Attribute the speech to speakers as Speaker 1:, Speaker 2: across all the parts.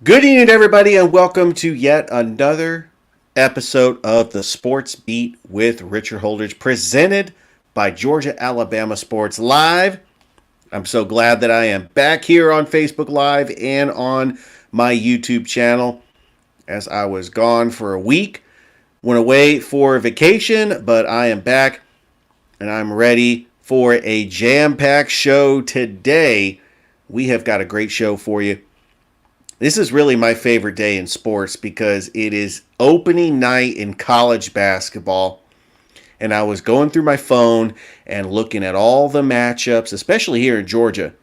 Speaker 1: Good evening, everybody, and welcome to yet another episode of the Sports Beat with Richard Holdridge, presented by Georgia Alabama Sports Live. I'm so glad that I am back here on Facebook Live and on my YouTube channel, as I was gone for a week. Went away for vacation, but I am back and I'm ready for a jam-packed show today. We have got a great show for you. This is really my favorite day in sports because it is opening night in college basketball. And I was going through my phone and looking at all the matchups, especially here in Georgia,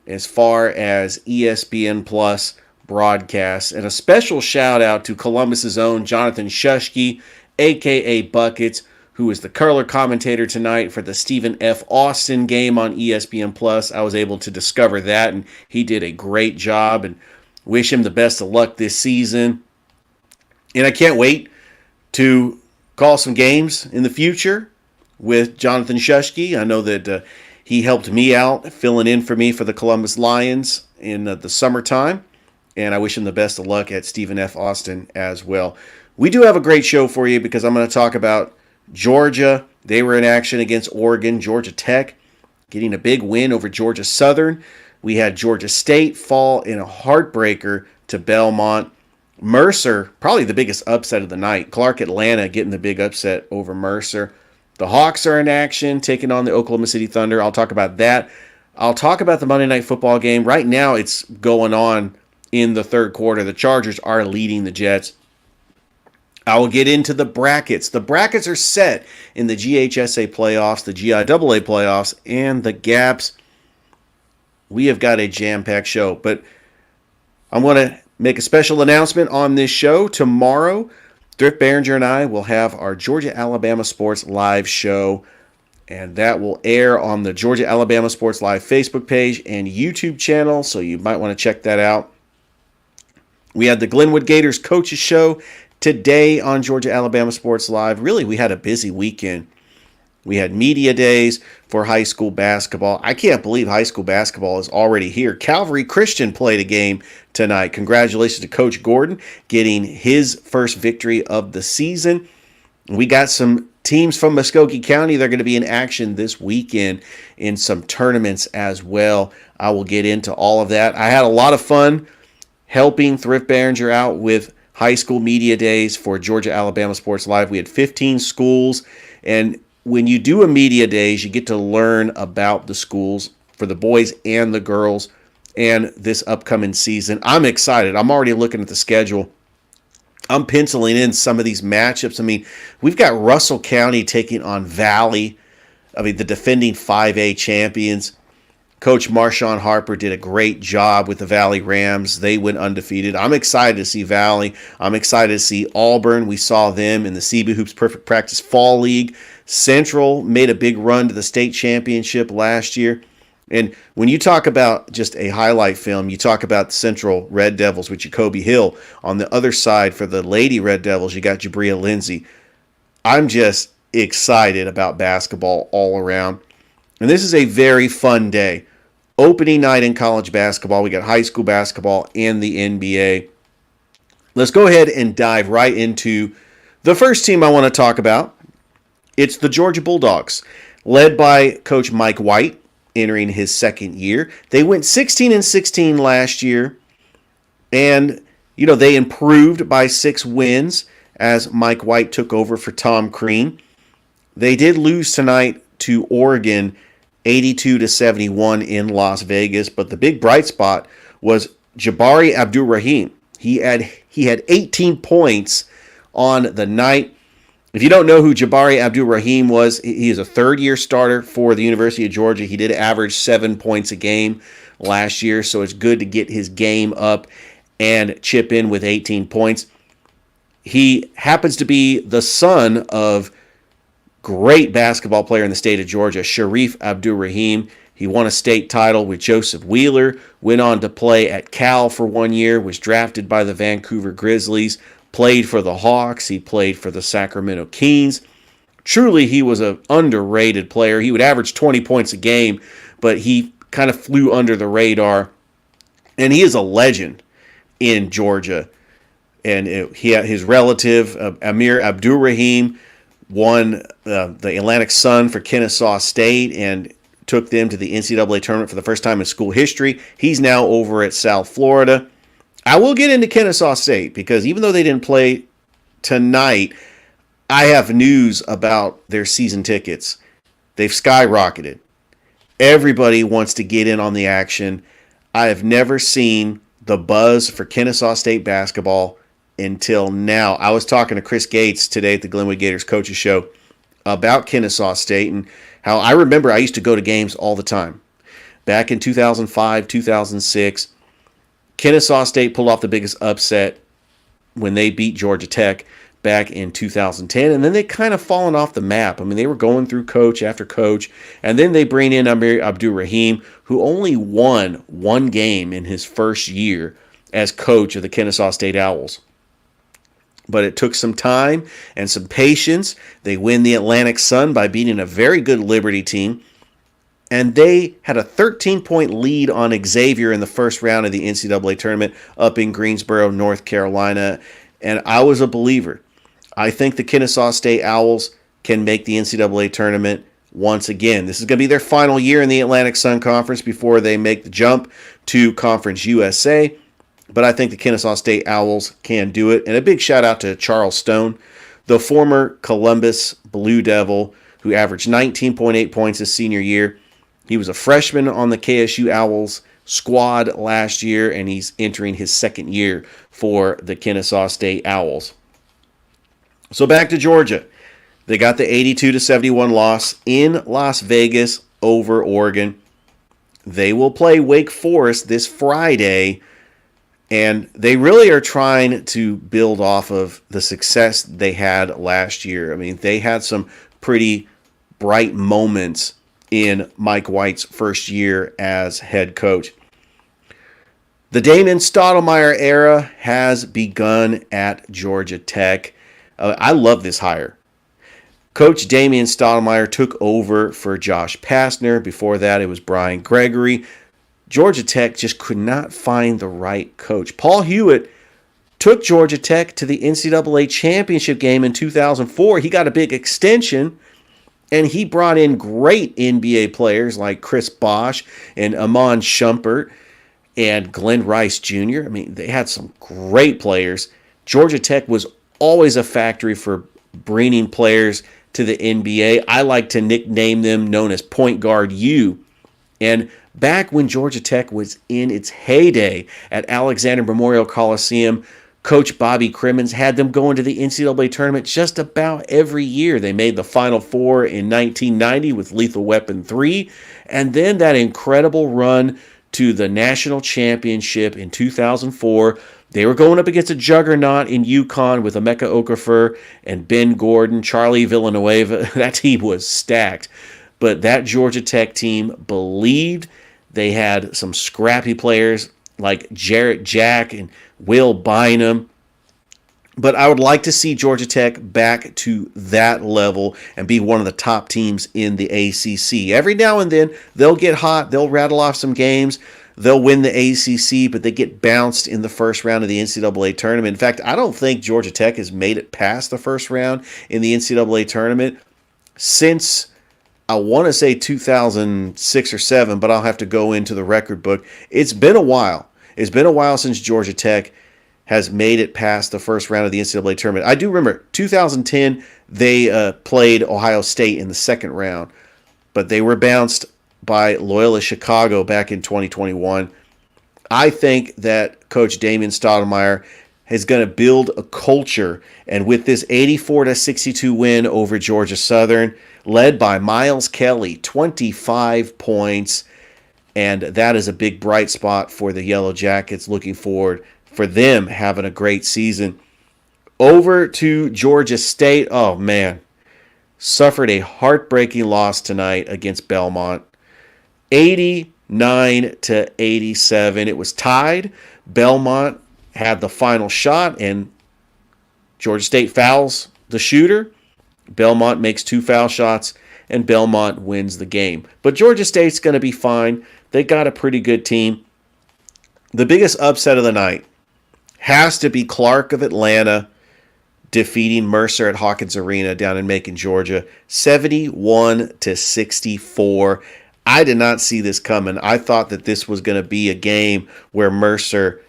Speaker 1: as far as ESPN Plus broadcasts. And a special shout out to Columbus's own Jonathan Shushke, a.k.a. Buckets, who is the color commentator tonight for the Stephen F. Austin game on ESPN Plus. I was able to discover that, and he did a great job, and wish him the best of luck this season. And I can't wait to call some games in the future with Jonathan Shushke. I know that he helped me out, filling in for me for the Columbus Lions in the summertime. And I wish him the best of luck at Stephen F. Austin as well. We do have a great show for you because I'm going to talk about Georgia. They were in action against Oregon. Georgia Tech getting a big win over Georgia Southern. We had Georgia State fall in a heartbreaker to Belmont. Mercer, probably the biggest upset of the night. Clark Atlanta getting the big upset over Mercer. The Hawks are in action, taking on the Oklahoma City Thunder. I'll talk about that. I'll talk about the Monday Night Football game. Right now, it's going on in the third quarter. The Chargers are leading the Jets. I will get into the brackets. The brackets are set in the GHSA playoffs, the GIAA playoffs, and the GAPS. We have got a jam-packed show, but I want to make a special announcement on this show. Tomorrow, Thrift Behringer and I will have our Georgia Alabama Sports Live show, and that will air on the Georgia Alabama Sports Live Facebook page and YouTube channel, so you might want to check that out. We had the Glenwood Gators Coaches Show today on Georgia Alabama Sports Live. Really, we had a busy weekend. We had media days for high school basketball. I can't believe high school basketball is already here. Calvary Christian played a game tonight. Congratulations to Coach Gordon getting his first victory of the season. We got some teams from Muskogee County. They're going to be in action this weekend in some tournaments as well. I will get into all of that. I had a lot of fun helping Thrift Behringer out with high school media days for Georgia Alabama Sports Live. We had 15 schools, and when you do a media days, you get to learn about the schools for the boys and the girls and this upcoming season. I'm excited. I'm already looking at the schedule. I'm penciling in some of these matchups. I mean, we've got Russell County taking on Valley. The defending 5A champions. Coach Marshawn Harper did a great job with the Valley Rams. They went undefeated. I'm excited to see Valley. I'm excited to see Auburn. We saw them in the CB Hoops Perfect Practice Fall League. Central made a big run to the state championship last year. And when you talk about just a highlight film, you talk about the Central Red Devils with Jacoby Hill. On the other side, for the Lady Red Devils, you got Jabria Lindsay. I'm just excited about basketball all around. And this is a very fun day. Opening night in college basketball. We got high school basketball and the NBA. Let's go ahead and dive right into the first team I want to talk about. It's the Georgia Bulldogs, led by Coach Mike White, entering his second year. They went 16-16 last year, and they improved by 6 wins as Mike White took over for Tom Crean. They did lose tonight to Oregon 82-71 in Las Vegas, but the big bright spot was Jabari Abdur-Rahim. He had 18 points on the night. If you don't know who Jabari Abdur-Rahim was, he is a third-year starter for the University of Georgia. He did average 7 points a game last year, so it's good to get his game up and chip in with 18 points. He happens to be the son of great basketball player in the state of Georgia, Sharif Abdur-Rahim. He won a state title with Joseph Wheeler, went on to play at Cal for 1 year, was drafted by the Vancouver Grizzlies, played for the Hawks, he played for the Sacramento Kings. Truly, he was an underrated player. He would average 20 points a game, but he kind of flew under the radar, and he is a legend. in Georgia. And he had his relative, Amir Abdurrahim, won the Atlantic Sun for Kennesaw State and took them to the NCAA tournament for the first time in school history. He's now over at South Florida. I will get into Kennesaw State because even though they didn't play tonight, I have news about their season tickets. They've skyrocketed. Everybody wants to get in on the action. I have never seen the buzz for Kennesaw State basketball until now. I was talking to Chris Gates today at the Glenwood Gators Coaches Show about Kennesaw State and how I remember I used to go to games all the time. Back in 2005, 2006, Kennesaw State pulled off the biggest upset when they beat Georgia Tech back in 2010, and then they kind of fallen off the map. I mean, they were going through coach after coach, and then they bring in Amir Abdurrahim, who only won one game in his first year as coach of the Kennesaw State Owls. But it took some time and some patience. They win the Atlantic Sun by beating a very good Liberty team. And they had a 13-point lead on Xavier in the first round of the NCAA tournament up in Greensboro, North Carolina. And I was a believer. I think the Kennesaw State Owls can make the NCAA tournament once again. This is going to be their final year in the Atlantic Sun Conference before they make the jump to Conference USA. But I think the Kennesaw State Owls can do it. And a big shout out to Charles Stone, the former Columbus Blue Devil, who averaged 19.8 points his senior year. He was a freshman on the KSU Owls squad last year, and he's entering his second year for the Kennesaw State Owls. So back to Georgia. They got the 82-71 loss in Las Vegas over Oregon. They will play Wake Forest this Friday, and they really are trying to build off of the success they had last year. I mean, they had some pretty bright moments in Mike White's first year as head coach. The Damon Stoudemire era has begun at Georgia Tech. I love this hire. Coach Damian Stoudemire took over for Josh Pastner. Before that, it was Brian Gregory. Georgia Tech just could not find the right coach. Paul Hewitt took Georgia Tech to the NCAA championship game in 2004. He got a big extension, and he brought in great NBA players like Chris Bosh and Amon Shumpert and Glenn Rice Jr. I mean, they had some great players. Georgia Tech was always a factory for bringing players to the NBA. I like to nickname them known as Point Guard U. And back when Georgia Tech was in its heyday at Alexander Memorial Coliseum, Coach Bobby Crimmins had them going to the NCAA tournament just about every year. They made the Final Four in 1990 with Lethal Weapon 3, and then that incredible run to the national championship in 2004. They were going up against a juggernaut in UConn with Emeka Okafor and Ben Gordon, Charlie Villanueva. That team was stacked. But that Georgia Tech team believed. They had some scrappy players like Jarrett Jack and Will Bynum. But I would like to see Georgia Tech back to that level and be one of the top teams in the ACC. Every now and then, they'll get hot. They'll rattle off some games. They'll win the ACC, but they get bounced in the first round of the NCAA tournament. In fact, I don't think Georgia Tech has made it past the first round in the NCAA tournament since, I want to say 2006 or 7, but I'll have to go into the record book. It's been a while. It's been a while since Georgia Tech has made it past the first round of the NCAA tournament. I do remember 2010, they played Ohio State in the second round, but they were bounced by Loyola Chicago back in 2021. I think that Coach Damian Stoudemire is going to build a culture, and with this 84-62 win over Georgia Southern, led by Miles Kelly, 25 points, and that is a big bright spot for the Yellow Jackets, looking forward for them having a great season. Over to Georgia State. Oh, man. Suffered a heartbreaking loss tonight against Belmont. 89-87. It was tied. Belmont had the final shot, and Georgia State fouls the shooter. Belmont makes 2 foul shots, and Belmont wins the game. But Georgia State's going to be fine. They got a pretty good team. The biggest upset of the night has to be Clark of Atlanta defeating Mercer at Hawkins Arena down in Macon, Georgia, 71-64. I did not see this coming. I thought that this was going to be a game where Mercer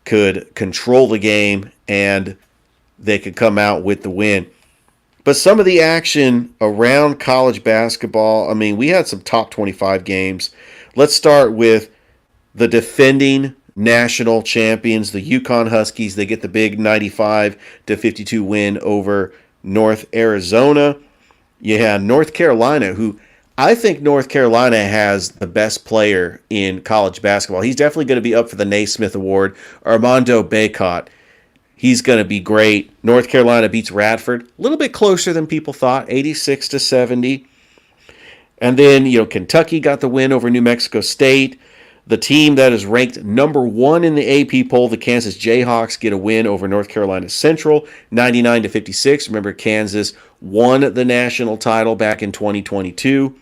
Speaker 1: could control the game and they could come out with the win. But some of the action around college basketball, I mean, we had some top 25 games. Let's start with the defending national champions, the UConn Huskies. They get the big 95-52 win over North Arizona. You had North Carolina, who I think North Carolina has the best player in college basketball. He's definitely going to be up for the Naismith Award. Armando Bacot. He's going to be great. North Carolina beats Radford. A little bit closer than people thought, 86-70. And then, Kentucky got the win over New Mexico State. The team that is ranked number 1 in the AP poll, the Kansas Jayhawks, get a win over North Carolina Central, 99-56. Remember, Kansas won the national title back in 2022.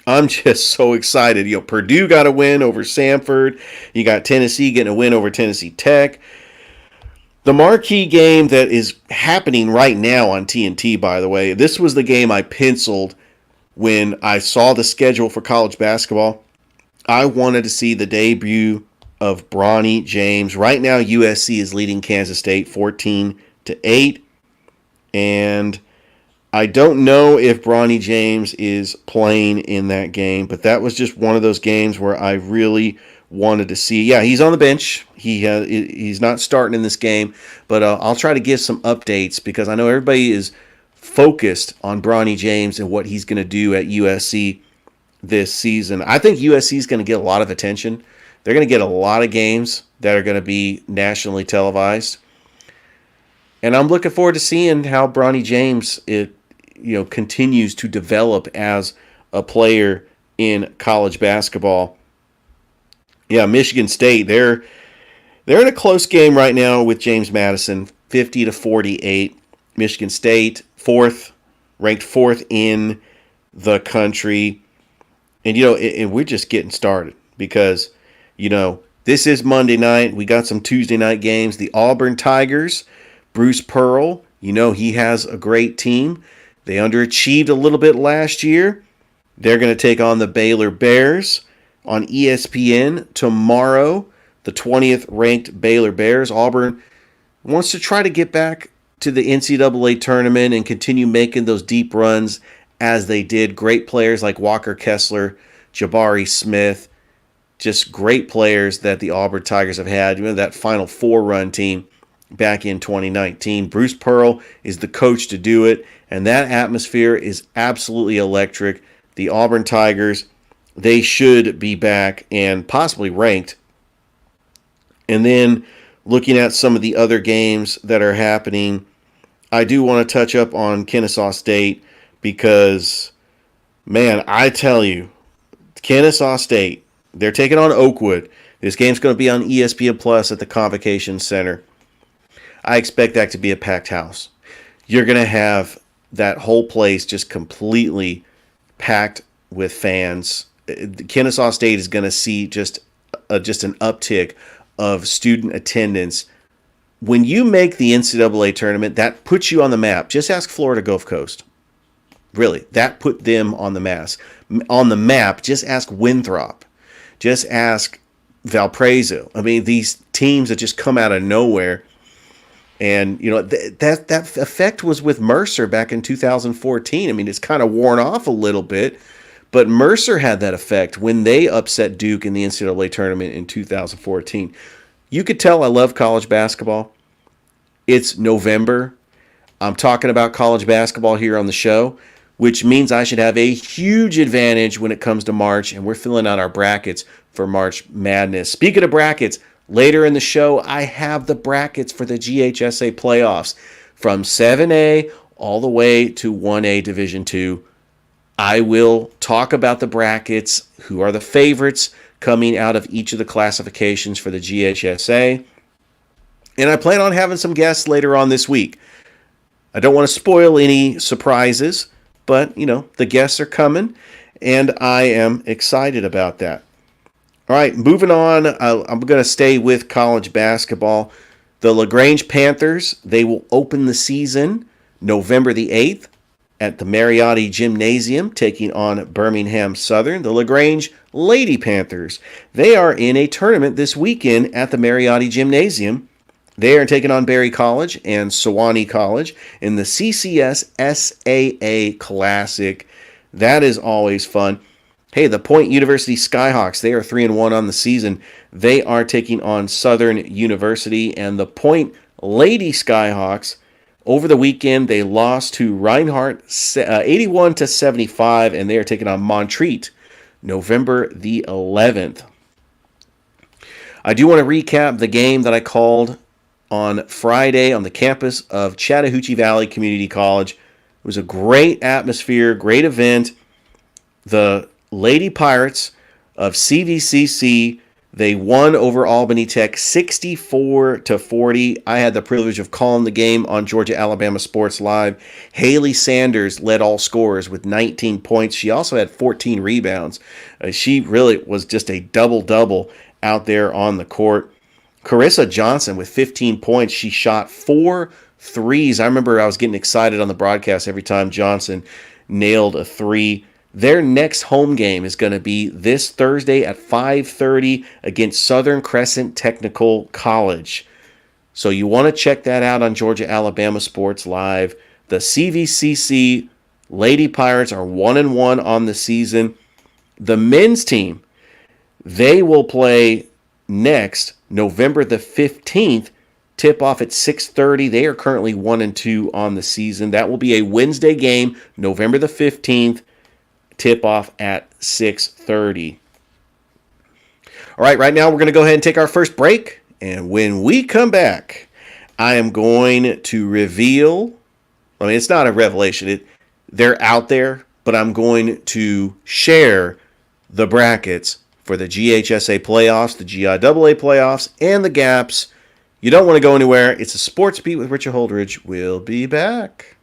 Speaker 1: I'm just so excited. Purdue got a win over Samford. You got Tennessee getting a win over Tennessee Tech. The marquee game that is happening right now on TNT, by the way, this was the game I penciled when I saw the schedule for college basketball. I wanted to see the debut of Bronny James. Right now, USC is leading Kansas State 14-8. And I don't know if Bronny James is playing in that game, but that was just one of those games where I really wanted to see. Yeah, he's on the bench. He's not starting in this game, but I'll try to give some updates because I know everybody is focused on Bronny James and what he's going to do at USC this season. I think USC is going to get a lot of attention. They're going to get a lot of games that are going to be nationally televised. And I'm looking forward to seeing how Bronny James continues to develop as a player in college basketball. Yeah, Michigan State, they're in a close game right now with James Madison, 50-48. Michigan State, ranked fourth in the country. And, and we're just getting started because, this is Monday night. We got some Tuesday night games. The Auburn Tigers, Bruce Pearl, he has a great team. They underachieved a little bit last year. They're going to take on the Baylor Bears on ESPN tomorrow. The 20th ranked Baylor Bears. Auburn wants to try to get back to the NCAA tournament and continue making those deep runs as they did. Great players like Walker Kessler, Jabari Smith, just great players that the Auburn Tigers have had. That Final Four run team back in 2019. Bruce Pearl is the coach to do it, and that atmosphere is absolutely electric. The Auburn Tigers, they should be back and possibly ranked. And then looking at some of the other games that are happening, I do want to touch up on Kennesaw State because, man, I tell you, Kennesaw State, they're taking on Oakwood. This game's going to be on ESPN Plus at the Convocation Center. I expect that to be a packed house. You're going to have that whole place just completely packed with fans. Kennesaw State is going to see just an uptick of student attendance. When you make the NCAA tournament, that puts you on the map. Just ask Florida Gulf Coast. Really, that put them on the map. Just ask Winthrop. Just ask Valparaiso. I mean, these teams that just come out of nowhere. And, that effect was with Mercer back in 2014. I mean, it's kind of worn off a little bit. But Mercer had that effect when they upset Duke in the NCAA tournament in 2014. You could tell I love college basketball. It's November. I'm talking about college basketball here on the show, which means I should have a huge advantage when it comes to March, and we're filling out our brackets for March Madness. Speaking of brackets, later in the show, I have the brackets for the GHSA playoffs from 7A all the way to 1A Division II. I will talk about the brackets, who are the favorites coming out of each of the classifications for the GHSA. And I plan on having some guests later on this week. I don't want to spoil any surprises, but, the guests are coming, and I am excited about that. All right, moving on. I'm going to stay with college basketball. The LaGrange Panthers, they will open the season November the 8th at the Mariotti Gymnasium, taking on Birmingham Southern. The LaGrange Lady Panthers, they are in a tournament this weekend at the Mariotti Gymnasium. They are taking on Berry College and Sewanee College in the CCS SAA Classic. That is always fun. Hey, the Point University Skyhawks, they are 3-1 on the season. They are taking on Southern University, and the Point Lady Skyhawks, over the weekend, they lost to Reinhardt 81-75, and they are taking on Montreat November the 11th. I do want to recap the game that I called on Friday on the campus of Chattahoochee Valley Community College. It was a great atmosphere, great event. The Lady Pirates of CVCC, they won over Albany Tech 64-40. I had the privilege of calling the game on Georgia Alabama Sports Live. Haley Sanders led all scorers with 19 points. She also had 14 rebounds. She really was just a double-double out there on the court. Carissa Johnson with 15 points. She shot 4 threes. I remember I was getting excited on the broadcast every time Johnson nailed a three. Their next home game is going to be this Thursday at 5:30 against Southern Crescent Technical College. So you want to check that out on Georgia Alabama Sports Live. The CVCC Lady Pirates are 1-1 on the season. The men's team, they will play next November the 15th. Tip off at 6:30. They are currently 1-2 on the season. That will be a Wednesday game, November the 15th. Tip off at 6:30. All right now we're going to go ahead and take our first break. And when we come back, I am going to reveal, it's not a revelation. They're out there, but I'm going to share the brackets for the GHSA playoffs, the GIAA playoffs, and the GAPs. You don't want to go anywhere. It's a Sports Beat with Richard Holdridge. We'll be back.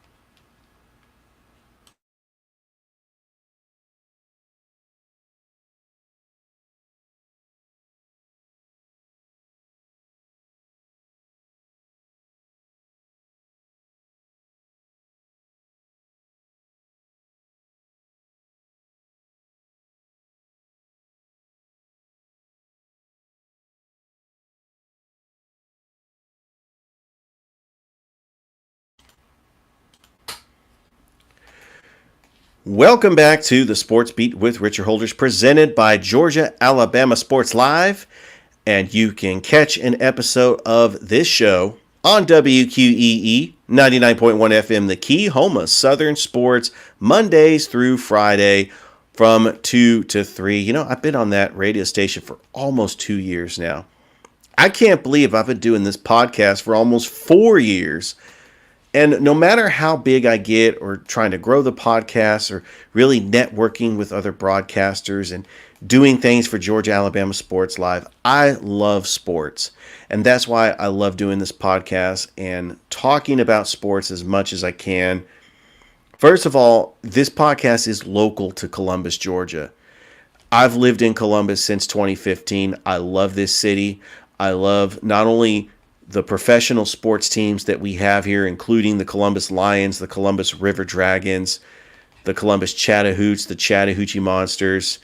Speaker 1: Welcome back to the Sports Beat with Richard Holdridge, presented by Georgia Alabama Sports Live. And you can catch an episode of this show on WQEE 99.1 FM, The Key, home of Southern Sports, Mondays through Friday from 2 to 3. I've been on that radio station for almost 2 years now. I can't believe I've been doing this podcast for almost 4 years. And no matter how big I get or trying to grow the podcast or really networking with other broadcasters and doing things for Georgia Alabama Sports Live, I love sports. And that's why I love doing this podcast and talking about sports as much as I can. First of all, this podcast is local to Columbus, Georgia. I've lived in Columbus since 2015. I love this city. I love not only the professional sports teams that we have here, including the Columbus Lions, the Columbus River Dragons, the Columbus Chattahoots, the Chattahoochee Monsters.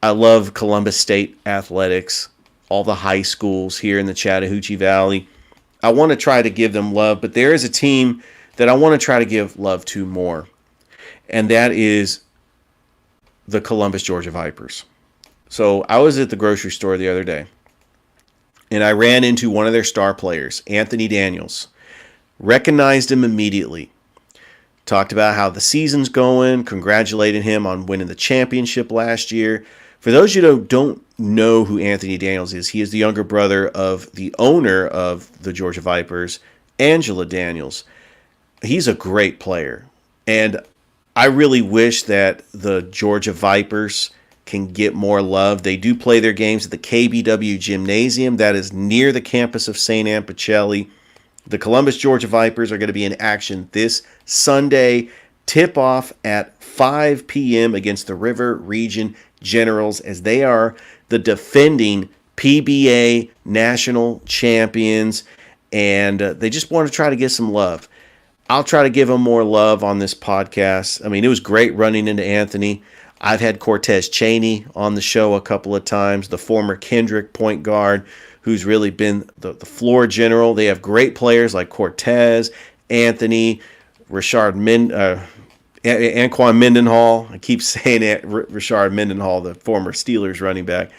Speaker 1: I love Columbus State Athletics, all the high schools here in the Chattahoochee Valley. I want to try to give them love, but there is a team that I want to try to give love to more, and that is the Columbus, Georgia Vipers. So I was at the grocery store the other day, and I ran into one of their star players, Anthony Daniels. Recognized him immediately. Talked about how the season's going, congratulated him on winning the championship last year. For those of you who don't know who Anthony Daniels is, he is the younger brother of the owner of the Georgia Vipers, Angela Daniels. He's a great player. And I really wish that the Georgia Vipers can get more love. They do play their games at the KBW Gymnasium. That is near the campus of St. Anne Pacelli. The Columbus, Georgia Vipers are going to be in action this Sunday. Tip-off at 5 p.m. against the River Region Generals, as they are the defending PBA national champions, and they just want to try to get some love. I'll try to give them more love on this podcast. I mean, it was great running into Anthony. I've had Cortez Chaney on the show a couple of times, the former Kendrick point guard, who's really been the floor general. They have great players like Cortez, Anthony, Anquan Mendenhall. I keep saying it, Rashard Mendenhall, the former Steelers running back.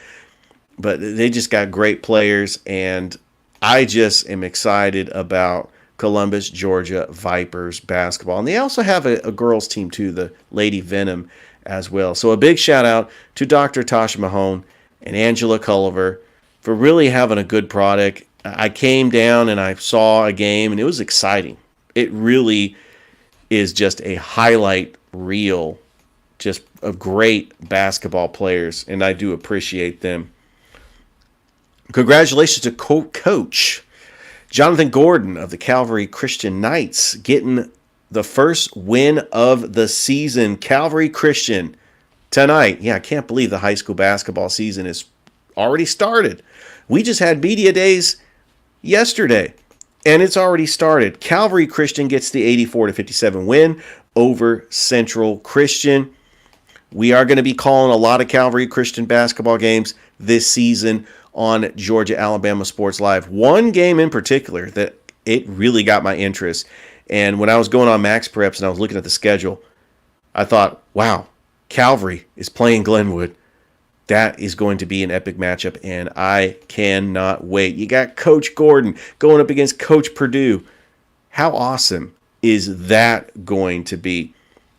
Speaker 1: But they just got great players, and I just am excited about Columbus, Georgia Vipers basketball. And they also have a girls team too, the Lady Venom as well. So a big shout out to Dr. Tasha Mahone and Angela Culliver for really having a good product. I came down and I saw a game, and it was exciting. It really is just a highlight reel just of great basketball players, and I do appreciate them. Congratulations to Coach Jonathan Gordon of the Calvary Christian Knights getting the first win of the season. Calvary Christian tonight. Yeah, I can't believe the high school basketball season is already started. We just had media days yesterday, and it's already started. Calvary Christian gets the 84-57 win over Central Christian. We are going to be calling a lot of Calvary Christian basketball games this season on Georgia Alabama Sports Live. One game in particular that it really got my interest. And when I was going on Max Preps and I was looking at the schedule, I thought, wow, Calvary is playing Glenwood. That is going to be an epic matchup, and I cannot wait. You got Coach Gordon going up against Coach Purdue. How awesome is that going to be?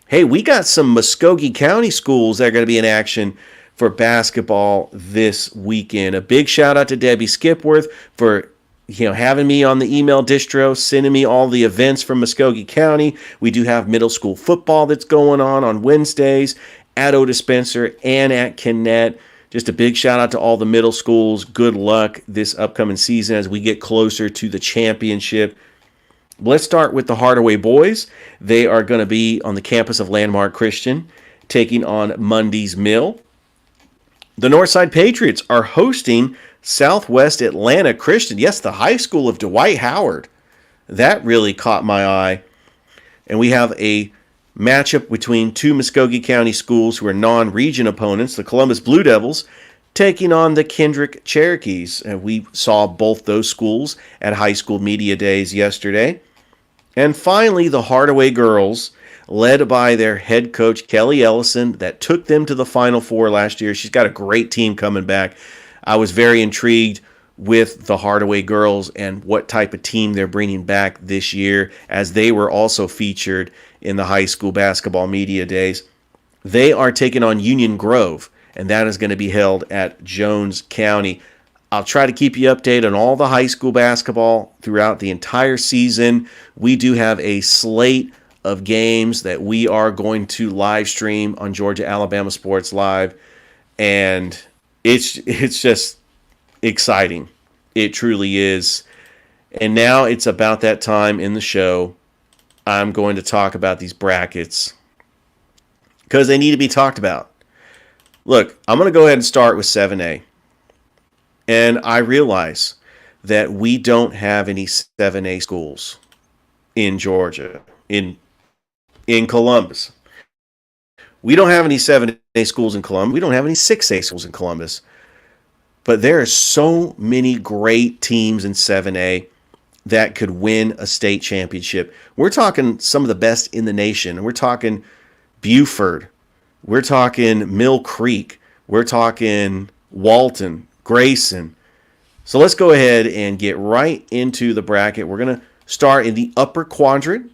Speaker 1: Hey, we got some Muskogee County schools that are going to be in action for basketball this weekend. A big shout out to Debbie Skipworth for having me on the email distro, sending me all the events from Muskogee County. We do have middle school football that's going on Wednesdays at Otis Spencer and at Kinnett. Just a big shout out to all the middle schools. Good luck this upcoming season as we get closer to the championship. Let's start with the Hardaway boys. They are going to be on the campus of Landmark Christian, taking on Mundy's Mill. The Northside Patriots are hosting Southwest Atlanta Christian. Yes, the high school of Dwight Howard. That really caught my eye. And we have a matchup between two Muskogee County schools who are non-region opponents, the Columbus Blue Devils, taking on the Kendrick Cherokees. And we saw both those schools at high school media days yesterday. And finally, the Hardaway girls, led by their head coach, Kelly Ellison, that took them to the Final Four last year. She's got a great team coming back. I was very intrigued with the Hardaway girls and what type of team they're bringing back this year, as they were also featured in the high school basketball media days. They are taking on Union Grove, and that is going to be held at Jones County. I'll try to keep you updated on all the high school basketball throughout the entire season. We do have a slate of games that we are going to live stream on Georgia Alabama Sports Live, and it's just exciting. It truly is. And now it's about that time in the show. I'm going to talk about these brackets because they need to be talked about. Look, I'm going to go ahead and start with 7A. And I realize that we don't have any 7A schools in Georgia, in Columbus. We don't have any 7A schools in Columbus. We don't have any 6A schools in Columbus. But there are so many great teams in 7A that could win a state championship. We're talking some of the best in the nation. We're talking Buford. We're talking Mill Creek. We're talking Walton, Grayson. So let's go ahead and get right into the bracket. We're going to start in the upper quadrant.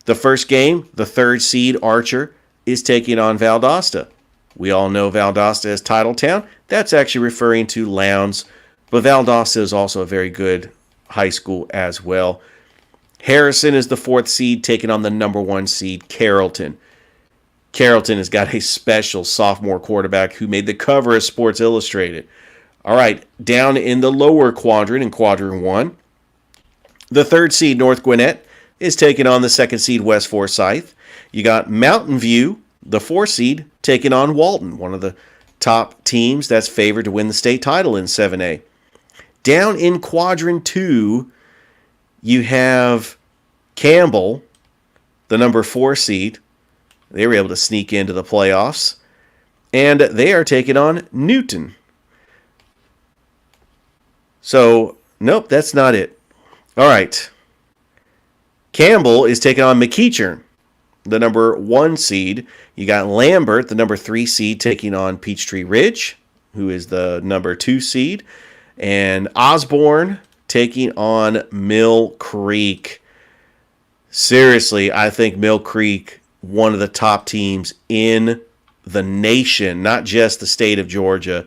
Speaker 1: The first game, the third seed Archer is taking on Valdosta. We all know Valdosta as Titletown. That's actually referring to Lowndes, but Valdosta is also a very good high school as well. Harrison is the fourth seed taking on the number one seed Carrollton. Carrollton has got a special sophomore quarterback who made the cover of Sports Illustrated. All right, down in the lower quadrant, in quadrant one, the third seed North Gwinnett is taking on the second seed West Forsyth. You got Mountain View the 4 seed, taking on Walton, one of the top teams that's favored to win the state title in 7A. Down in Quadrant 2, you have Campbell, the number 4 seed. They were able to sneak into the playoffs. And they are taking on Newton. So, nope, that's not it. All right. Campbell is taking on McEachern, the number 1 seed. You got Lambert, the number 3 seed, taking on Peachtree Ridge, who is the number 2 seed. And Osborne taking on Mill Creek. Seriously, I think Mill Creek, one of the top teams in the nation, not just the state of Georgia.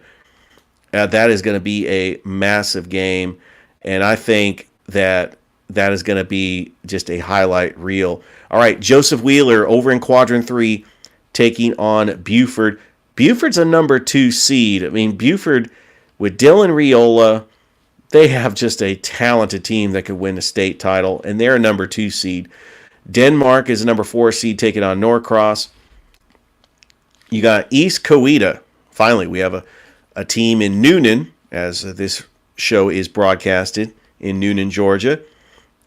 Speaker 1: That is going to be a massive game, and I think that is going to be just a highlight reel. All right, Joseph Wheeler over in Quadrant 3 taking on Buford. Buford's a number 2 seed. I mean, Buford with Dylan Riola, they have just a talented team that could win the state title, and they're a number 2 seed. Denmark is a number 4 seed taking on Norcross. You got East Coweta. Finally, we have a team in Noonan, as this show is broadcasted in Noonan, Georgia.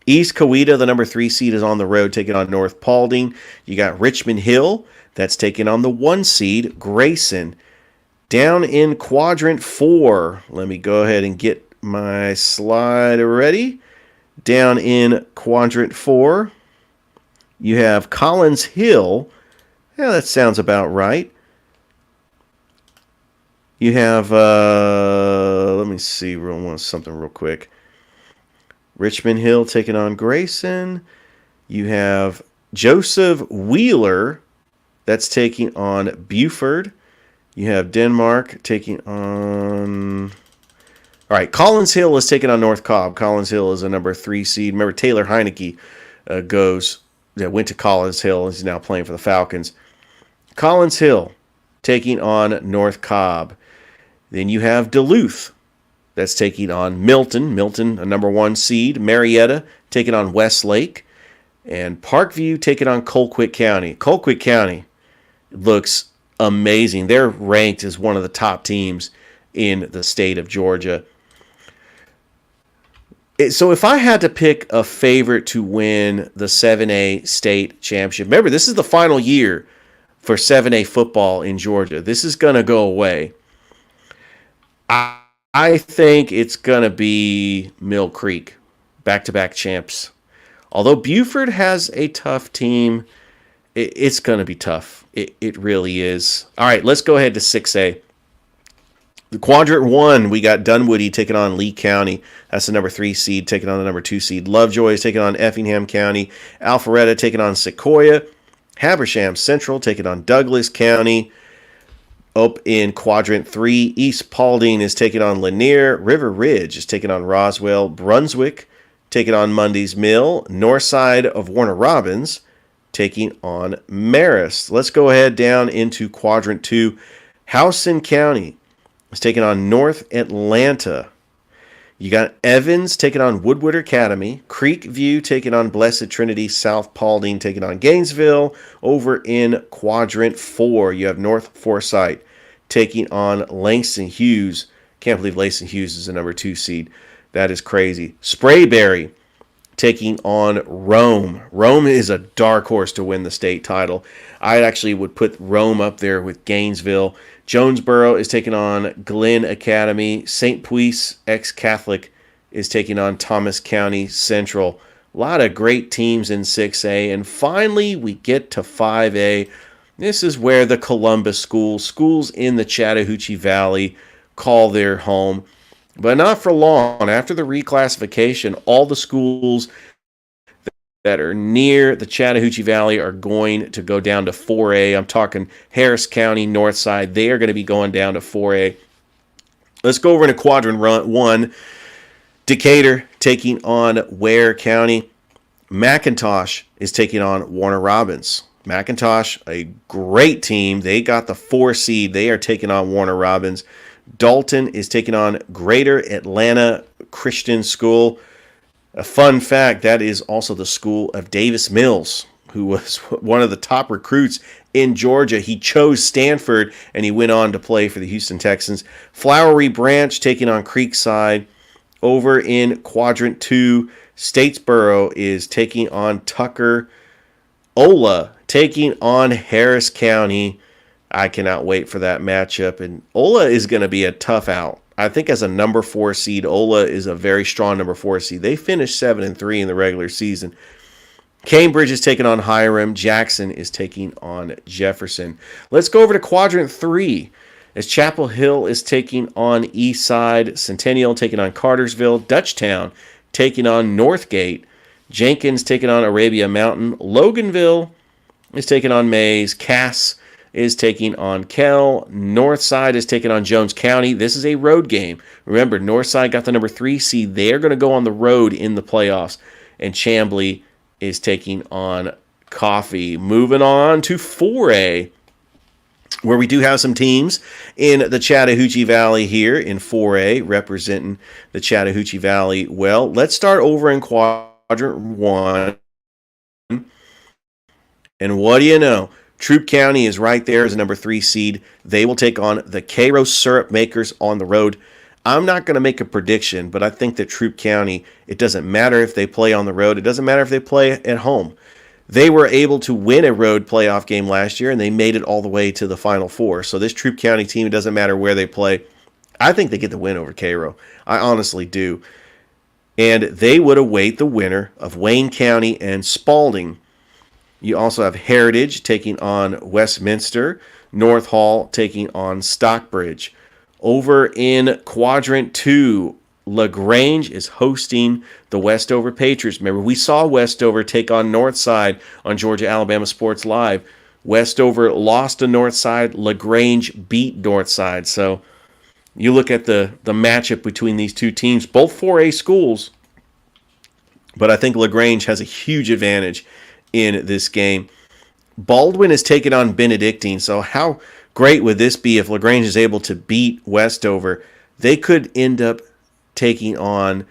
Speaker 1: East Coweta, the number 3 seed, is on the road taking on North Paulding. You got Richmond Hill, that's taking on the 1 seed, Grayson. Down in Quadrant 4, let me go ahead and get my slide ready. Down in Quadrant 4, you have Collins Hill. Yeah, that sounds about right. You have, let me see, something real quick. Richmond Hill taking on Grayson. You have Joseph Wheeler, that's taking on Buford. You have Denmark taking on... All right, Collins Hill is taking on North Cobb. Collins Hill is a number 3 seed. Remember, Taylor Heineke went to Collins Hill and is now playing for the Falcons. Collins Hill taking on North Cobb. Then you have Duluth, that's taking on Milton. Milton, a number 1 seed. Marietta taking on Westlake. And Parkview taking on Colquitt County. Colquitt County looks amazing. They're ranked as one of the top teams in the state of Georgia. So if I had to pick a favorite to win the 7A state championship, remember, this is the final year for 7A football in Georgia. This is going to go away. I think it's going to be Mill Creek, back-to-back champs. Although Buford has a tough team, it's going to be tough. It really is. All right, let's go ahead to 6A. The Quadrant 1, we got Dunwoody taking on Lee County. That's the number 3 seed taking on the number 2 seed. Lovejoy is taking on Effingham County. Alpharetta taking on Sequoia. Habersham Central taking on Douglas County. Up in Quadrant 3, East Paulding is taking on Lanier. River Ridge is taking on Roswell. Brunswick taking on Mundy's Mill. North side of Warner Robins taking on Marist. Let's go ahead down into Quadrant 2. Howson County is taking on North Atlanta. You got Evans taking on Woodward Academy. Creekview taking on Blessed Trinity. South Paulding taking on Gainesville. Over in Quadrant 4, you have North Forsyth taking on Langston Hughes. Can't believe Langston Hughes is the number 2 seed. That is crazy. Sprayberry taking on Rome. Rome is a dark horse to win the state title. I actually would put Rome up there with Gainesville. Jonesboro is taking on Glenn Academy. St. Puis ex-Catholic is taking on Thomas County Central. A lot of great teams in 6A. And finally, we get to 5A. This is where the Columbus schools in the Chattahoochee Valley, call their home. But not for long. After the reclassification, all the schools that are near the Chattahoochee Valley are going to go down to 4A. I'm talking Harris County, Northside. They are going to be going down to 4A. Let's go over into Quadrant 1. Decatur taking on Ware County. McIntosh is taking on Warner Robins. McIntosh, a great team. They got the 4 seed. They are taking on Warner Robins. Dalton is taking on Greater Atlanta Christian School. A fun fact, that is also the school of Davis Mills, who was one of the top recruits in Georgia. He chose Stanford, and he went on to play for the Houston Texans. Flowery Branch taking on Creekside. Over in Quadrant 2, Statesboro is taking on Tucker. Ola taking on Harris County. I cannot wait for that matchup. And Ola is going to be a tough out. I think as a number 4 seed, Ola is a very strong number 4 seed. They finished 7-3 in the regular season. Cambridge is taking on Hiram. Jackson is taking on Jefferson. Let's go over to Quadrant 3 as Chapel Hill is taking on Eastside. Centennial taking on Cartersville. Dutchtown taking on Northgate. Jenkins taking on Arabia Mountain. Loganville is taking on Mays. Cass is taking on Kell. Northside is taking on Jones County. This is a road game. Remember, Northside got the number 3 seed. They're going to go on the road in the playoffs. And Chamblee is taking on Coffee. Moving on to 4A, where we do have some teams in the Chattahoochee Valley here in 4A, representing the Chattahoochee Valley well. Let's start over in Quadrant 1. And what do you know? Troup County is right there as a number 3 seed. They will take on the Cairo Syrup Makers on the road. I'm not going to make a prediction, but I think that Troup County, it doesn't matter if they play on the road. It doesn't matter if they play at home. They were able to win a road playoff game last year, and they made it all the way to the Final Four. So this Troup County team, it doesn't matter where they play. I think they get the win over Cairo. I honestly do. And they would await the winner of Wayne County and Spalding. You also have Heritage taking on Westminster. North Hall taking on Stockbridge. Over in Quadrant 2, LaGrange is hosting the Westover Patriots. Remember, we saw Westover take on Northside on Georgia Alabama Sports Live. Westover lost to Northside. LaGrange beat Northside. So you look at the matchup between these two teams, both 4A schools, but I think LaGrange has a huge advantage in this game. Baldwin is taking on Benedictine. So how great would this be if LaGrange is able to beat Westover? They could end up taking on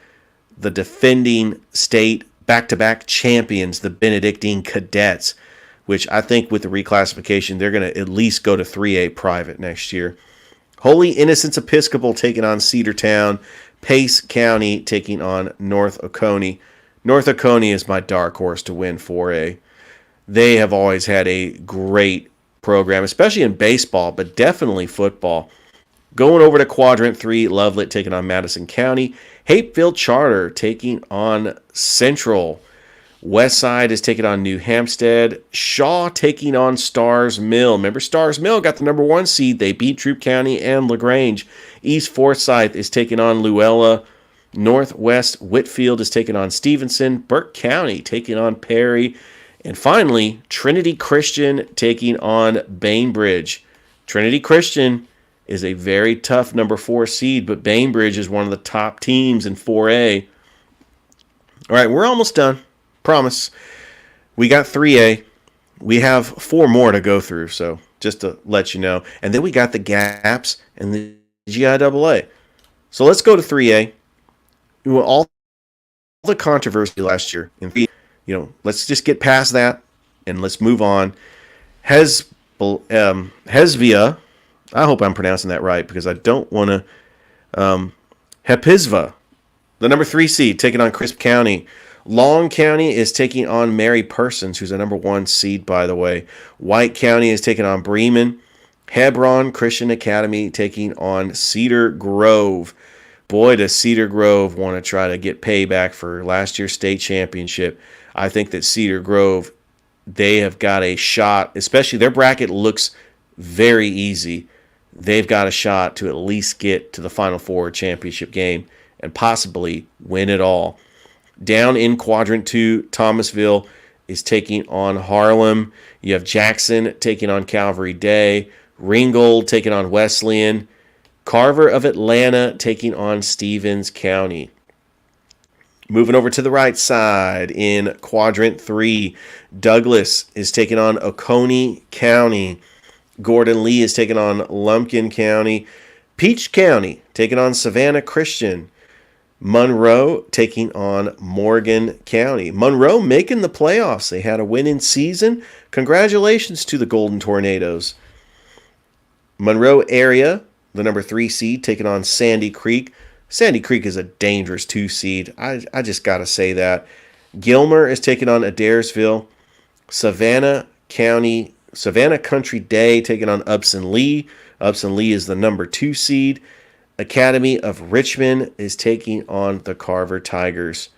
Speaker 1: the defending state back-to-back champions, the Benedictine Cadets, which I think with the reclassification, they're going to at least go to 3A private next year. Holy Innocents Episcopal taking on Cedartown. Pace County taking on North Oconee. North Oconee is my dark horse to win 4A. They have always had a great program, especially in baseball, but definitely football. Going over to Quadrant 3, Lovelet taking on Madison County. Hapeville Charter taking on Central. Westside is taking on New Hampstead. Shaw taking on Stars Mill. Remember, Stars Mill got the number 1 seed. They beat Troup County and LaGrange. East Forsyth is taking on Luella. Northwest Whitfield is taking on Stevenson. Burke County taking on Perry. And finally, Trinity Christian taking on Bainbridge. Trinity Christian is a very tough number 4 seed, but Bainbridge is one of the top teams in 4A. All right, we're almost done. Promise. We got 3A. We have 4 more to go through, so just to let you know. And then we got the gaps and the GIAA. So let's go to 3A. All the controversy last year in 3A. Let's just get past that and let's move on. Hesvia, I hope I'm pronouncing that right because I don't want to. Hepizva, the number 3 seed, taking on Crisp County. Long County is taking on Mary Persons, who's a number 1 seed, by the way. White County is taking on Bremen. Hebron Christian Academy taking on Cedar Grove. Boy, does Cedar Grove want to try to get payback for last year's state championship. I think that Cedar Grove, they have got a shot, especially their bracket looks very easy. They've got a shot to at least get to the Final Four championship game and possibly win it all. Down in Quadrant 2, Thomasville is taking on Harlem. You have Jackson taking on Calvary Day. Ringgold taking on Wesleyan. Carver of Atlanta taking on Stevens County. Moving over to the right side in Quadrant 3, Douglas is taking on Oconee County. Gordon Lee is taking on Lumpkin County. Peach County taking on Savannah Christian. Monroe taking on Morgan County. Monroe making the playoffs. They had a winning season. Congratulations to the Golden Tornadoes. Monroe area, the number 3 seed, taking on Sandy Creek. Sandy Creek is a dangerous 2 seed. I just got to say that. Gilmer is taking on Adairsville. Savannah Country Day taking on Upson Lee. Upson Lee is the number 2 seed. Academy of Richmond is taking on the Carver Tigers.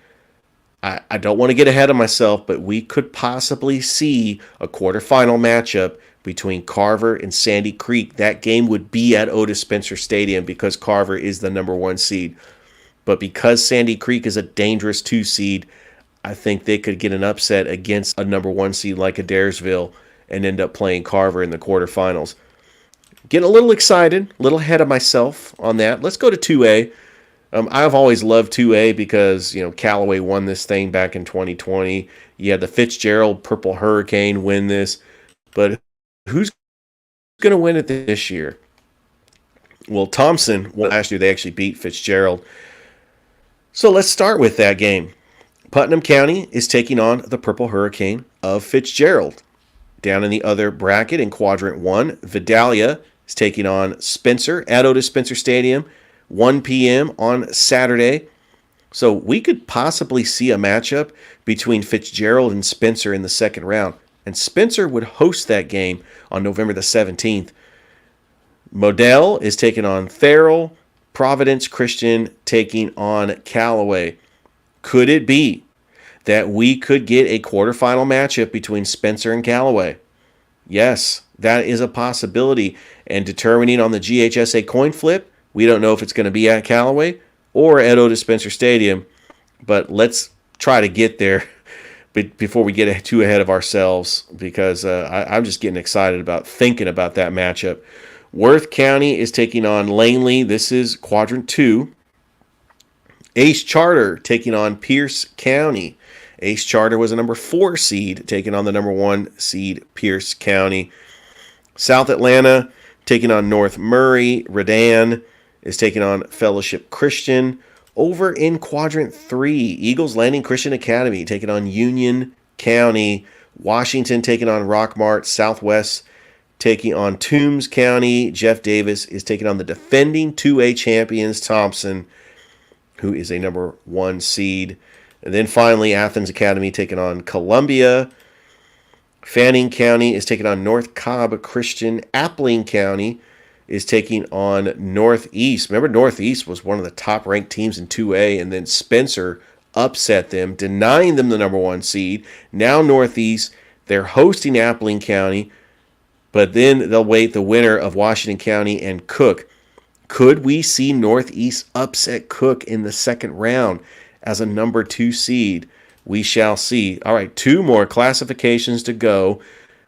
Speaker 1: I don't want to get ahead of myself, but we could possibly see a quarterfinal matchup between Carver and Sandy Creek. That game would be at Otis Spencer Stadium because Carver is the number 1 seed. But because Sandy Creek is a dangerous 2 seed, I think they could get an upset against a number 1 seed like Adairsville and end up playing Carver in the quarterfinals. Getting a little excited, a little ahead of myself on that. Let's go to 2A. I've always loved 2A because, Callaway won this thing back in 2020. You had the Fitzgerald Purple Hurricane win this. But who's going to win it this year? Well, Thompson, last year they actually beat Fitzgerald. So let's start with that game. Putnam County is taking on the Purple Hurricane of Fitzgerald. Down in the other bracket in Quadrant 1, Vidalia is taking on Spencer at Otis Spencer Stadium, 1 p.m. on Saturday. So we could possibly see a matchup between Fitzgerald and Spencer in the second round. And Spencer would host that game on November the 17th. Modell is taking on Therrell. Providence Christian taking on Callaway. Could it be that we could get a quarterfinal matchup between Spencer and Callaway? Yes, that is a possibility. And determining on the GHSA coin flip, we don't know if it's going to be at Callaway or at Otis Spencer Stadium. But let's try to get there before we get too ahead of ourselves, because I'm just getting excited about thinking about that matchup. Worth County is taking on Langley. This is Quadrant 2. Ace Charter taking on Pierce County. Ace Charter was a number 4 seed, taking on the number 1 seed, Pierce County. South Atlanta taking on North Murray. Redan is taking on Fellowship Christian. Over in Quadrant 3, Eagles Landing Christian Academy taking on Union County. Washington taking on Rockmart. Southwest taking on Toombs County. Jeff Davis is taking on the defending 2A champions, Thompson, who is a number 1 seed. And then finally, Athens Academy taking on Columbia. Fanning County is taking on North Cobb Christian. Appling County is taking on Northeast. Remember, Northeast was one of the top-ranked teams in 2A, and then Spencer upset them, denying them the number 1 seed. Now Northeast, they're hosting Appling County, but then they'll wait the winner of Washington County and Cook. Could we see Northeast upset Cook in the second round as a number 2 seed? We shall see. All right, 2 more classifications to go.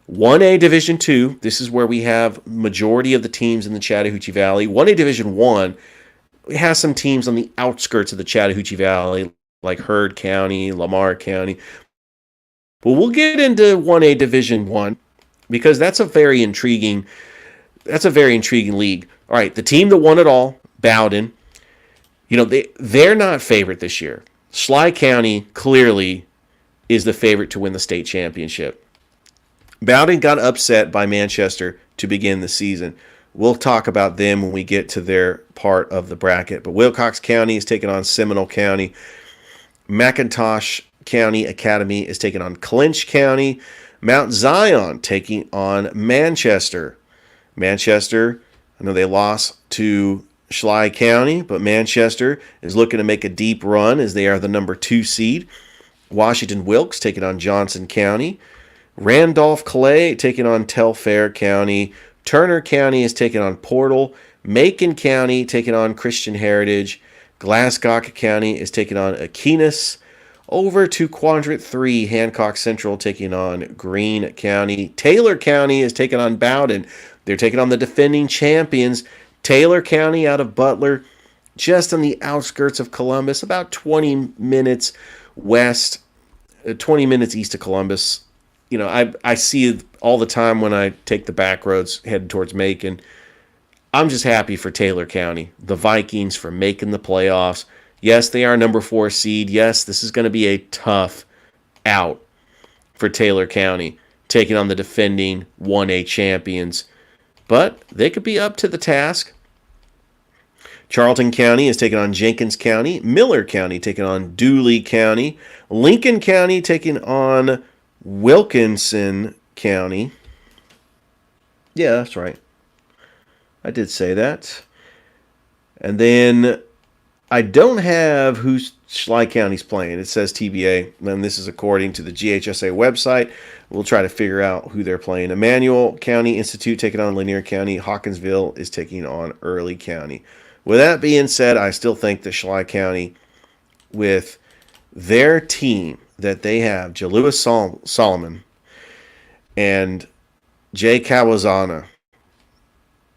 Speaker 1: 1A Division 2, this is where we have majority of the teams in the Chattahoochee Valley. 1A Division 1 has some teams on the outskirts of the Chattahoochee Valley, like Heard County, Lamar County. But we'll get into 1A Division 1 because that's a very intriguing league. All right, the team that won it all, Bowden, they're not favorite this year. Schley County clearly is the favorite to win the state championship. Bowden got upset by Manchester to begin the season. We'll talk about them when we get to their part of the bracket. But Wilcox County is taking on Seminole County. McIntosh County Academy is taking on Clinch County. Mount Zion taking on Manchester. Manchester, I know they lost to Schley County, but Manchester is looking to make a deep run as they are the number 2 seed. Washington Wilkes taking on Johnson County. Randolph Clay taking on Telfair County. Turner County is taking on Portal. Macon County taking on Christian Heritage. Glasscock County is taking on Aquinas. Over to Quadrant 3, Hancock Central taking on Greene County. Taylor County is taking on Bowden. They're taking on the defending champions, Taylor County out of Butler, just on the outskirts of Columbus, about 20 minutes west, 20 minutes east of Columbus. I see it all the time when I take the back roads headed towards Macon. I'm just happy for Taylor County, the Vikings, for making the playoffs. Yes, they are number 4 seed. Yes, this is going to be a tough out for Taylor County, taking on the defending 1A champions. But they could be up to the task. Charlton County is taking on Jenkins County. Miller County taking on Dooley County. Lincoln County taking on Wilkinson County. Yeah, that's right. I did say that. And then I don't have who Schley County's playing. It says TBA, and this is according to the GHSA website. We'll try to figure out who they're playing. Emmanuel County Institute taking on Lanier County. Hawkinsville is taking on Early County. With that being said, I still think that Schley County, with their team that they have, Jalewis Solomon and Jay Kawazana,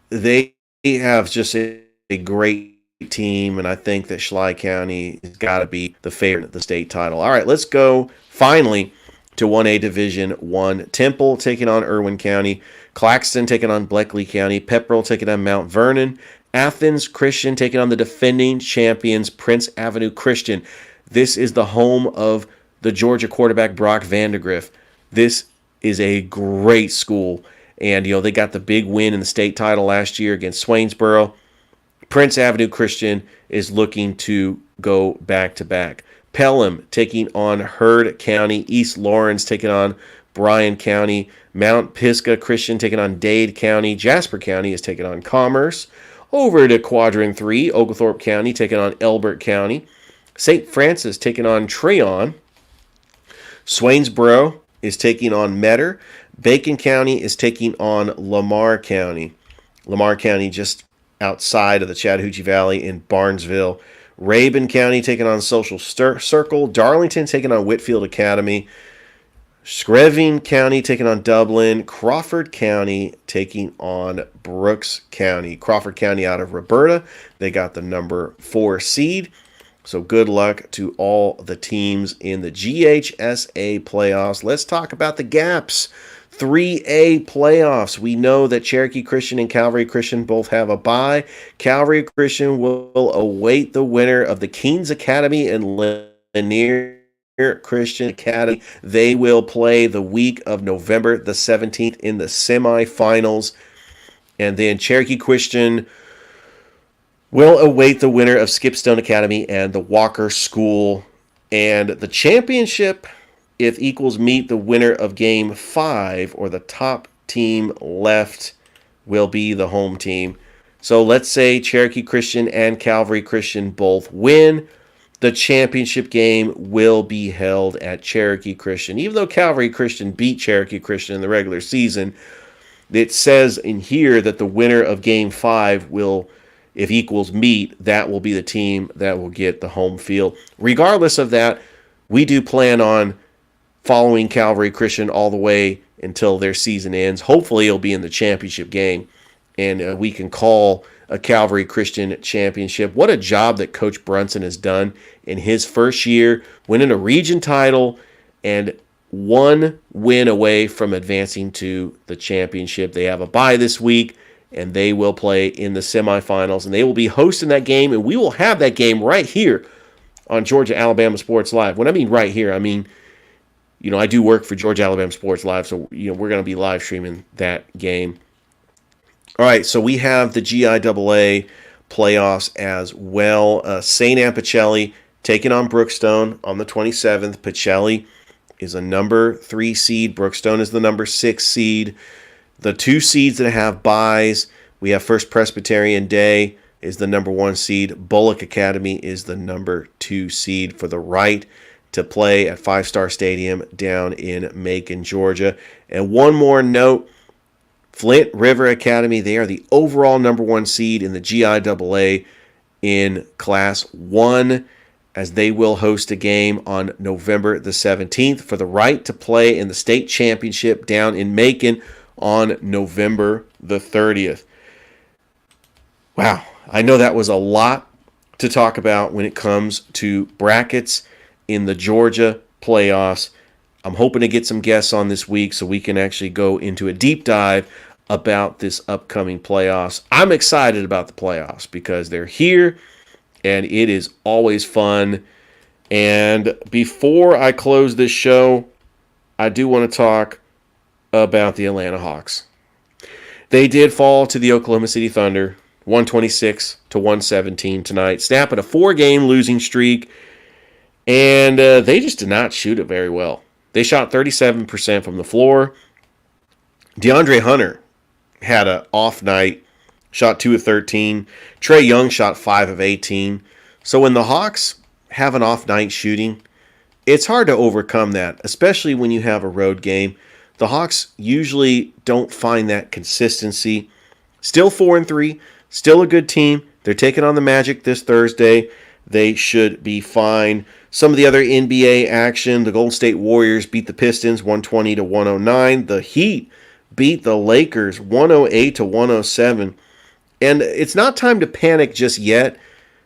Speaker 1: they have just a great team, and I think that Schley County has got to be the favorite at the state title. All right, let's go finally to 1A Division 1. Temple taking on Irwin County. Claxton taking on Bleckley County. Pepperell taking on Mount Vernon. Athens Christian taking on the defending champions, Prince Avenue Christian. This is the home of the Georgia quarterback, Brock Vandegrift. This is a great school. And, they got the big win in the state title last year against Swainsboro. Prince Avenue Christian is looking to go back-to-back. Pelham taking on Heard County. East Lawrence taking on Bryan County. Mount Pisgah Christian taking on Dade County. Jasper County is taking on Commerce. Over to Quadrant 3, Oglethorpe County taking on Elbert County. St. Francis taking on Treon. Swainsboro is taking on Metter. Bacon County is taking on Lamar County. Lamar County just outside of the Chattahoochee Valley in Barnesville. Rabun County taking on Social Circle. Darlington taking on Whitfield Academy. Screven County taking on Dublin. Crawford County taking on Brooks County. Crawford County out of Roberta. They got the number 4 seed. So good luck to all the teams in the GHSA playoffs. Let's talk about the gaps. 3A playoffs. We know that Cherokee Christian and Calvary Christian both have a bye. Calvary Christian will await the winner of the Keenes Academy and Lanier Christian Academy. They will play the week of November the 17th in the semifinals. And then Cherokee Christian will await the winner of Skipstone Academy and the Walker School. And the championship, if equals meet, the winner of Game 5 or the top team left will be the home team. So let's say Cherokee Christian and Calvary Christian both win. The championship game will be held at Cherokee Christian. Even though Calvary Christian beat Cherokee Christian in the regular season, it says in here that the winner of Game 5 will, if equals meet, that will be the team that will get the home field. Regardless of that, we do plan on following Calvary Christian all the way until their season ends. Hopefully it'll be in the championship game, and we can call a Calvary Christian championship. What a job that Coach Brunson has done in his first year, winning a region title and one win away from advancing to the championship. They have a bye this week, and they will play in the semifinals, and they will be hosting that game, and we will have that game right here on Georgia Alabama Sports Live. When I mean right here, I mean, I do work for Georgia Alabama Sports Live, so we're going to be live streaming that game. All right, so we have the GIAA playoffs as well. St. Anne Pacelli taking on Brookstone on the 27th. Pacelli is a number 3 seed. Brookstone is the number 6 seed. The 2 seeds that have byes, we have First Presbyterian Day is the number 1 seed. Bullock Academy is the number 2 seed for the right to play at Five Star Stadium down in Macon, Georgia. And one more note, Flint River Academy, they are the overall number 1 seed in the GIAA in Class 1, as they will host a game on November the 17th for the right to play in the state championship down in Macon on November the 30th. Wow, I know that was a lot to talk about when it comes to brackets in the Georgia playoffs. I'm hoping to get some guests on this week so we can actually go into a deep dive about this upcoming playoffs. I'm excited about the playoffs because they're here, and it is always fun. And before I close this show, I do want to talk about the Atlanta Hawks. They did fall to the Oklahoma City Thunder, 126-117 tonight, snapping a 4-game losing streak, and they just did not shoot it very well. They shot 37% from the floor. DeAndre Hunter had an off night, shot 2 of 13. Trae Young shot 5 of 18. So when the Hawks have an off night shooting, it's hard to overcome that, especially when you have a road game. The Hawks usually don't find that consistency. Still 4-3, still a good team. They're taking on the Magic this Thursday. They should be fine. Some of the other NBA action, the Golden State Warriors beat the Pistons 120-109. The Heat beat the Lakers 108-107. And it's not time to panic just yet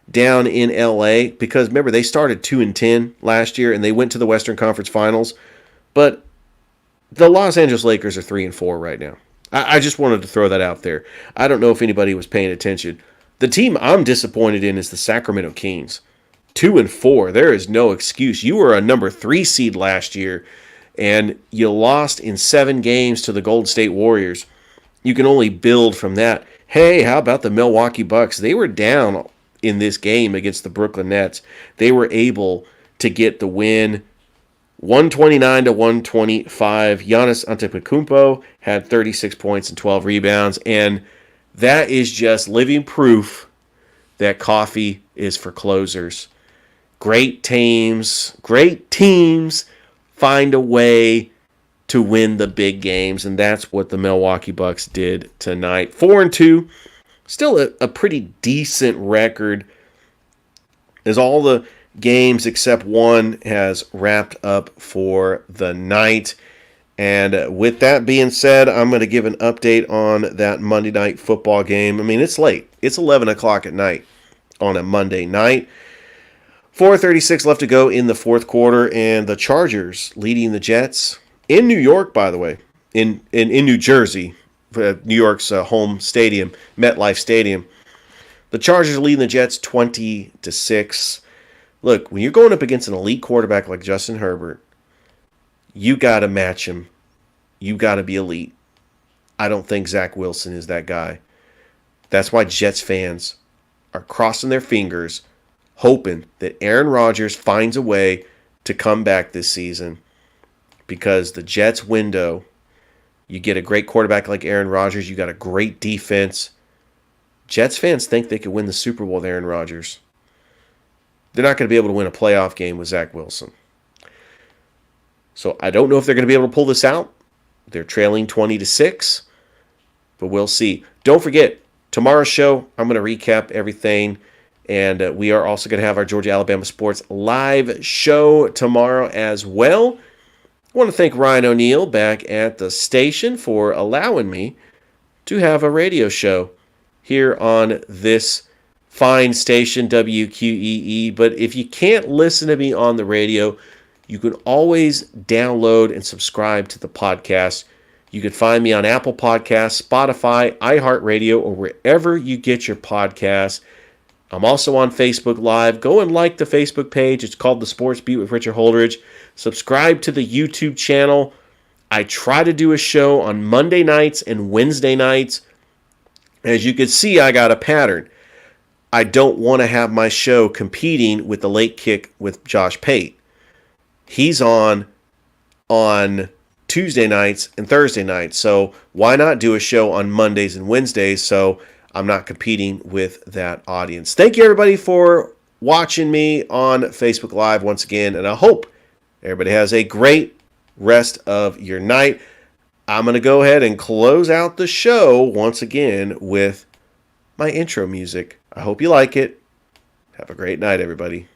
Speaker 1: down in LA, because remember, they started 2-10 last year and they went to the Western Conference Finals. But the Los Angeles Lakers are 3-4 right now. I just wanted to throw that out there. I don't know if anybody was paying attention. The team I'm disappointed in is the Sacramento Kings. 2-4. There is no excuse. You were a number 3 seed last year, and you lost in 7 games to the Golden State Warriors. You can only build from that. Hey, how about the Milwaukee Bucks? They were down in this game against the Brooklyn Nets. They were able to get the win, 129-125. Giannis Antetokounmpo had 36 points and 12 rebounds, and that is just living proof that coffee is for closers. Great teams find a way to win the big games, and that's what the Milwaukee Bucks did tonight. 4-2, still a pretty decent record, as all the games except one has wrapped up for the night. And with that being said, I'm going to give an update on that Monday night football game. I mean, it's late. It's 11 o'clock at night on a Monday night. 4:36 left to go in the fourth quarter, and the Chargers leading the Jets in New York, by the way, in New Jersey, New York's home stadium, MetLife Stadium. The Chargers leading the Jets 20-6. Look, when you're going up against an elite quarterback like Justin Herbert, you got to match him. You got to be elite. I don't think Zach Wilson is that guy. That's why Jets fans are crossing their fingers, hoping that Aaron Rodgers finds a way to come back this season, because the Jets window, you get a great quarterback like Aaron Rodgers, you got a great defense. Jets fans think they could win the Super Bowl with Aaron Rodgers. They're not going to be able to win a playoff game with Zach Wilson. So I don't know if they're going to be able to pull this out. They're trailing 20-6, but we'll see. Don't forget, tomorrow's show, I'm going to recap everything, and we are also going to have our Georgia-Alabama Sports live show tomorrow as well. I want to thank Ryan O'Neill back at the station for allowing me to have a radio show here on this fine station, WQEE. But if you can't listen to me on the radio, you can always download and subscribe to the podcast. You can find me on Apple Podcasts, Spotify, iHeartRadio, or wherever you get your podcasts. I'm also on Facebook Live. Go and like the Facebook page. It's called The Sports Beat with Richard Holdridge. Subscribe to the YouTube channel. I try to do a show on Monday nights and Wednesday nights. As you can see, I got a pattern. I don't want to have my show competing with the Late Kick with Josh Pate. He's on Tuesday nights and Thursday nights. So why not do a show on Mondays and Wednesdays so I'm not competing with that audience? Thank you, everybody, for watching me on Facebook Live once again. And I hope everybody has a great rest of your night. I'm going to go ahead and close out the show once again with my intro music. I hope you like it. Have a great night, everybody.